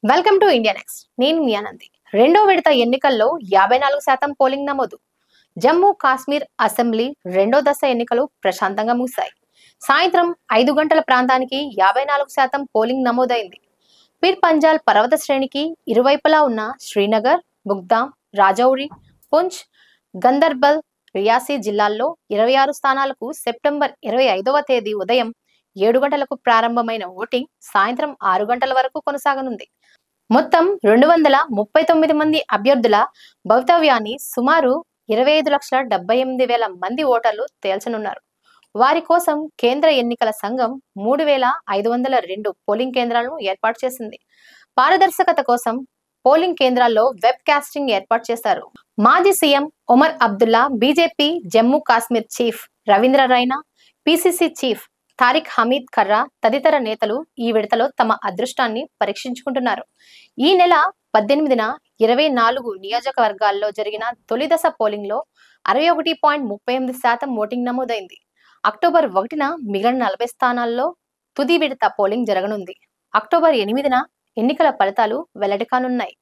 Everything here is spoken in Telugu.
Welcome to India next. నేను మీ ఆనంది. రెండో విడత ఎన్నికల్లో 54% పోలింగ్ నమోదు. జమ్మూ కాశ్మీర్ అసెంబ్లీ రెండో దశ ఎన్నికలు ప్రశాంతంగా ముగిశాయి. సాయంత్రం 5 గంటల ప్రాంతానికి 54% పోలింగ్ నమోదైంది. పీర్ పంజాల్ పర్వత శ్రేణికి ఇరువైపులా ఉన్న శ్రీనగర్, బుగ్దాం, రాజౌరి, పుంచ్, గందర్బల్, రియాసీ జిల్లాల్లో 26 స్థానాలకు సెప్టెంబర్ 25వ తేదీ ఉదయం 7 గంటలకు ప్రారంభమైన ఓటింగ్ సాయంత్రం 6 గంటల వరకు కొనసాగనుంది. మొత్తం 239 మంది అభ్యర్థుల భవితవ్యాన్ని సుమారు 25,78,000 మంది ఓటర్లు తేల్చనున్నారు. వారి కోసం కేంద్ర ఎన్నికల సంఘం 3,502 పోలింగ్ కేంద్రాలను ఏర్పాటు చేసింది. పారదర్శకత కోసం పోలింగ్ కేంద్రాల్లో వెబ్ కాస్టింగ్ ఏర్పాటు చేశారు. మాజీ CM Omar Abdullah, BJP Jammu Kashmir chief Ravinder Raina, PCC chief Tariq Hamid Karra తదితర నేతలు ఈ విడతలో తమ అదృష్టాన్ని పరీక్షించుకుంటున్నారు. ఈ నెల 18న 24 నియోజకవర్గాల్లో జరిగిన తొలి దశ పోలింగ్ లో 61.38% ఓటింగ్ నమోదైంది. అక్టోబర్ 1న మిగిలిన 40 స్థానాల్లో తుది విడత పోలింగ్ జరగనుంది. అక్టోబర్ 8న ఎన్నికల ఫలితాలు వెల్లడి కానున్నాయి.